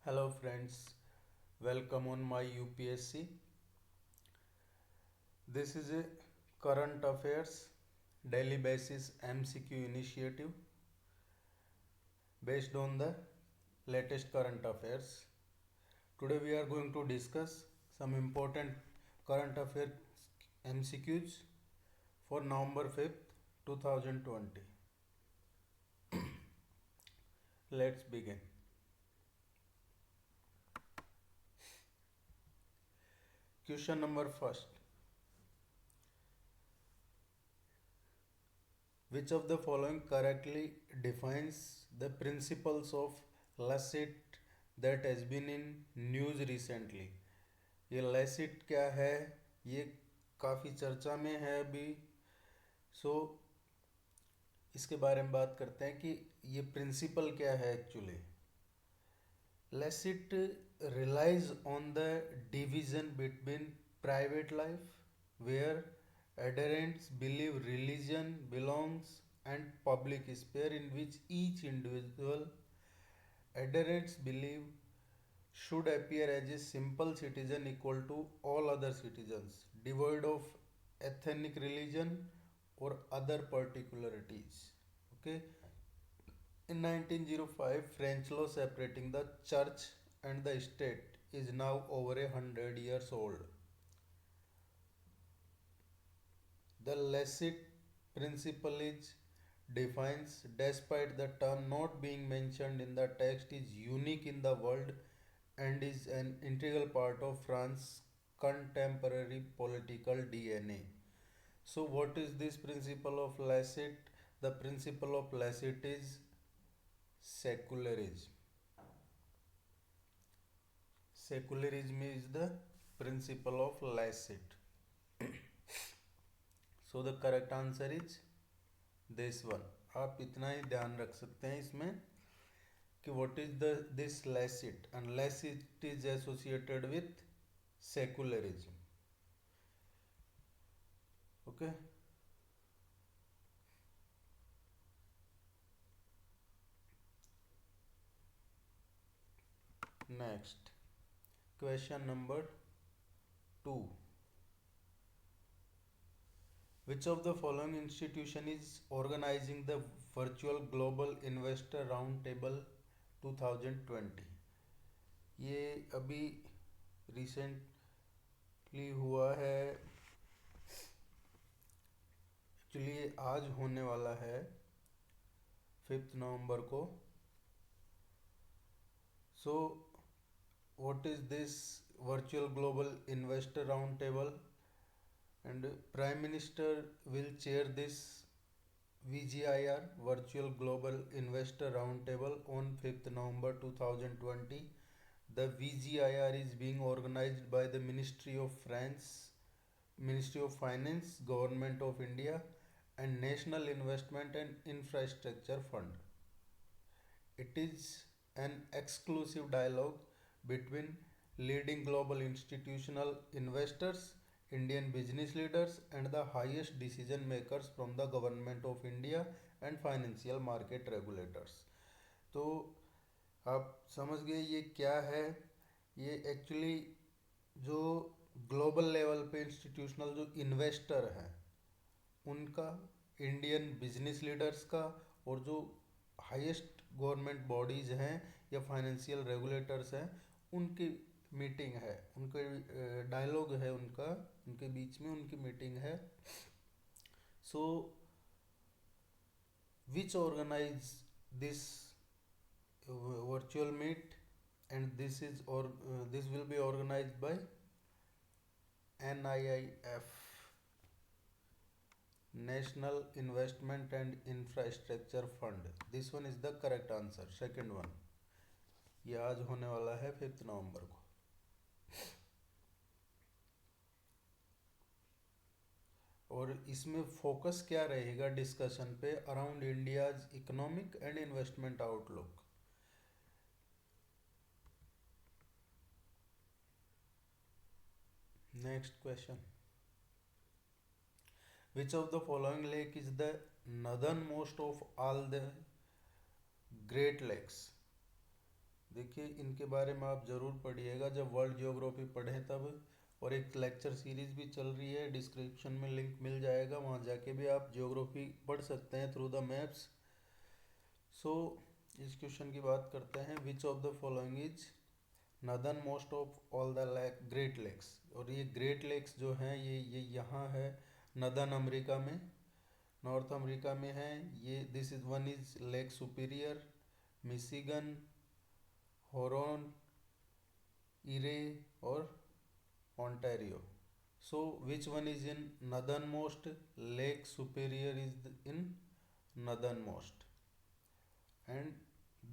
Hello friends, welcome on my UPSC. This is a current affairs daily basis MCQ initiative based on the latest current affairs. Today we are going to discuss some important current affairs MCQs for November 5th, 2020. Let's begin. Question number first. Which of the following correctly defines the principles of Lassit that has been in news recently? ये Lassit क्या है? ये काफ़ी चर्चा में है अभी. सो इसके बारे में बात करते हैं कि ये प्रिंसिपल क्या है actually. Lassit relies on the division between private life, where adherents believe religion belongs, and public sphere, in which each individual adherents believe should appear as a simple citizen equal to all other citizens, devoid of ethnic religion or other particularities. Okay. In 1905, French law separating the church and the state is now over 100 years old. The Lassit principle is defines, despite the term not being mentioned in the text, is unique in the world and is an integral part of France's contemporary political DNA. So, what is this principle of Lassit? The principle of Lassit is secularism. Secularism is the principle of Lassit. So the correct answer is this one. आप इतना ही ध्यान रख सकते हैं इसमें कि what is the this Lassit, and Lassit is associated with secularism. Okay. Next, question number 2. Which of the following institution is organizing the virtual global investor roundtable 2020? ये अभी रिसेंटली हुआ है. एक्चुअली ये आज होने वाला है 5 नवंबर को. So what is this virtual global investor roundtable? And Prime Minister will chair this VGIR Virtual Global Investor Roundtable on 5th November 2020. The VGIR is being organized by the Ministry of Finance, Government of India, and National Investment and Infrastructure Fund. It is an exclusive dialogue between leading global institutional investors, Indian business leaders, and the highest decision makers from the Government of India and financial market regulators. तो आप समझ गए ये क्या है. ये actually जो global level पे इंस्टीट्यूशनल जो इन्वेस्टर हैं उनका, इंडियन बिजनेस लीडर्स का, और जो हाईएस्ट गवर्नमेंट बॉडीज़ हैं या फाइनेंशियल रेगुलेटर्स हैं उनकी मीटिंग है, उनके डायलॉग है, उनका उनके बीच में उनकी मीटिंग है. So which organise this virtual meet, and this will be organized by NIIF, National Investment and Infrastructure Fund. This one is the correct answer, second one. ये आज होने वाला है 5 नवंबर को. और इसमें फोकस क्या रहेगा डिस्कशन पे? Around India's economic and investment outlook. Next question. Which of the following lake is the northernmost of all the Great Lakes? देखिए इनके बारे में आप ज़रूर पढ़िएगा जब वर्ल्ड ज्योग्राफी पढ़ें तब। और एक लेक्चर सीरीज भी चल रही है, डिस्क्रिप्शन में लिंक मिल जाएगा, वहाँ जाके भी आप ज्योग्राफी पढ़ सकते हैं थ्रू द मैप्स। सो इस क्वेश्चन की बात करते हैं, which of the following is northern most of all the great lakes. और ये ग्रेट लेक्स जो हैं ये यहाँ है नदर्न अमेरिका में, नॉर्थ अमेरिका में है ये। This is one is lake Superior, Michigan, Huron, Erie और Ontario. So which one is in northernmost? Lake Superior is in northernmost, and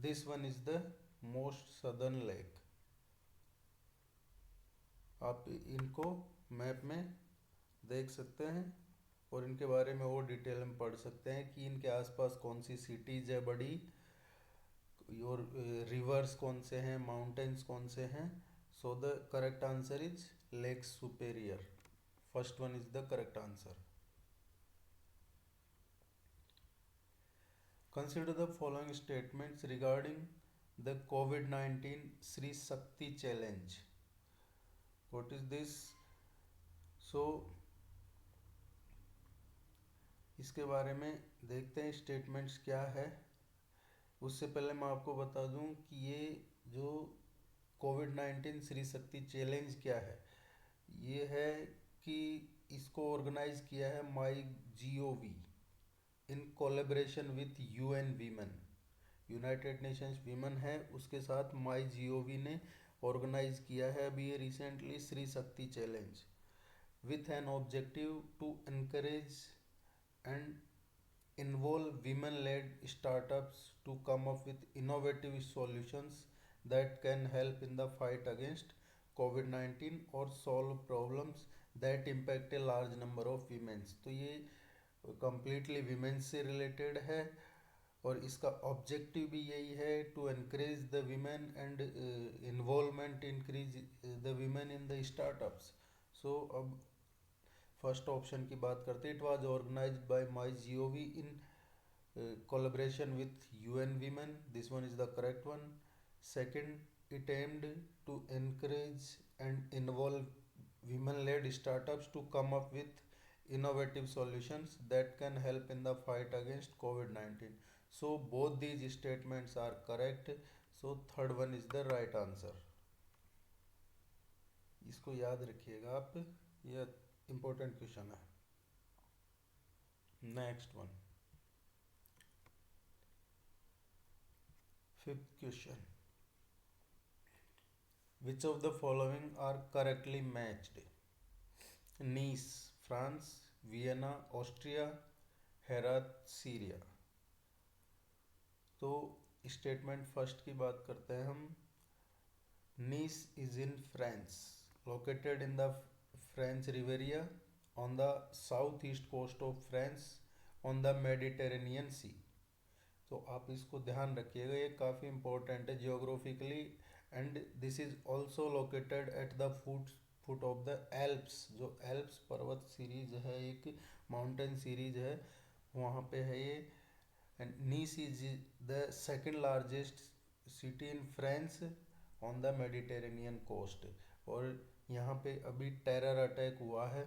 this one is the most southern lake. आप इनको map में देख सकते हैं और इनके बारे में और डिटेल में पढ़ सकते हैं कि इनके आसपास कौन सी सिटीज़ है बड़ी, और रिवर्स कौन से हैं, माउंटेन्स कौन से हैं। So the correct answer is lake superior. First one is the correct answer. Consider the following statements regarding the COVID-19 Sri Shakti Challenge. What is this? So इसके बारे में देखते हैं स्टेटमेंट्स क्या है। उससे पहले मैं आपको बता दूं कि ये जो कोविड-19 श्री शक्ति चैलेंज क्या है। ये है कि इसको ऑर्गेनाइज किया है माई GOV in collaboration with UN women. United Nations women है उसके साथ माई GOV ने ऑर्गेनाइज किया है अभी ये recently Shri Shakti challenge, with an objective to encourage and involve women-led startups to come up with innovative solutions that can help in the fight against COVID-19 or solve problems that impact a large number of women। तो ये completely women से related है और इसका objective भी यही है to encourage the women and involvement increase the women in the startups. So अब फर्स्ट ऑप्शन की बात करते हैं। It was organised by my GOV in collaboration with UN Women. This one is the correct one. Second, it aimed to encourage and involve women-led startups to come up with innovative solutions that can help in the fight against COVID-19. So both these statements are correct. So third one is the right answer. इसको याद रखिएगा आप, यह important question है। Next one. Fifth question. Which of the following are correctly matched? Nice, France, Vienna, Austria, Herat, Syria. तो statement first की बात करते हैं हम। Nice is in France, located in the French Riviera on the south east coast of France on the Mediterranean sea. तो आप इसको ध्यान रखिएगा, ये काफ़ी इंपॉर्टेंट है geographically. And this is also located at the foot of the Alps. जो Alps पर्वत सीरीज है, एक माउंटेन सीरीज है, वहाँ पे है ये। And gneiss is the second largest city in France on the Mediterranean coast. और यहाँ पे अभी टेरर अटैक हुआ है,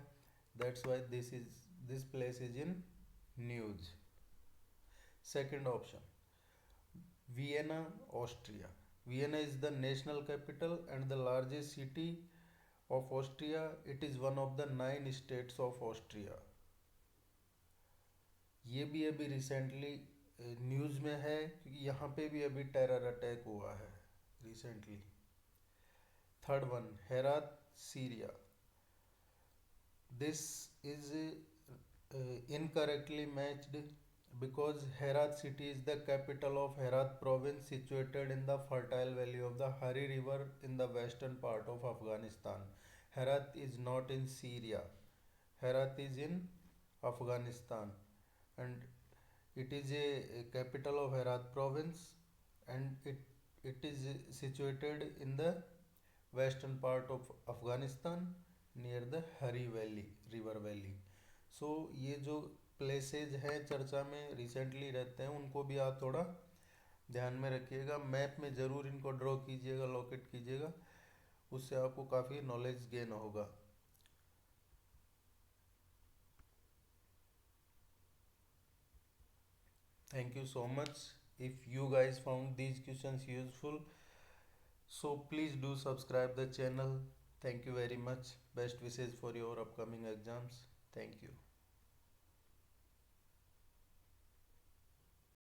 that's why this place is in news. Second option, Vienna, Austria. Vienna is the national capital and the largest city of Austria. It is one of the 9 states of Austria. ये भी अभी recently news में है क्योंकि यहाँ पे भी अभी टेरर अटैक हुआ है recently. Third one, Herat, Syria. This is incorrectly matched because Herat city is the capital of Herat province situated in the fertile valley of the Hari river in the western part of Afghanistan. Herat is not in Syria. Herat is in Afghanistan and it is a capital of Herat province and it is situated in the western part of Afghanistan near the Hari valley river valley. सो ये जो places हैं चर्चा में recently रहते हैं उनको भी आप थोड़ा ध्यान में रखिएगा, मैप में ज़रूर इनको ड्रॉ कीजिएगा, लोकेट कीजिएगा, उससे आपको काफ़ी नॉलेज गेन होगा। Thank you so much. If you guys found these questions useful, so please do subscribe the channel. Thank you very much. Best wishes for your upcoming exams. Thank you.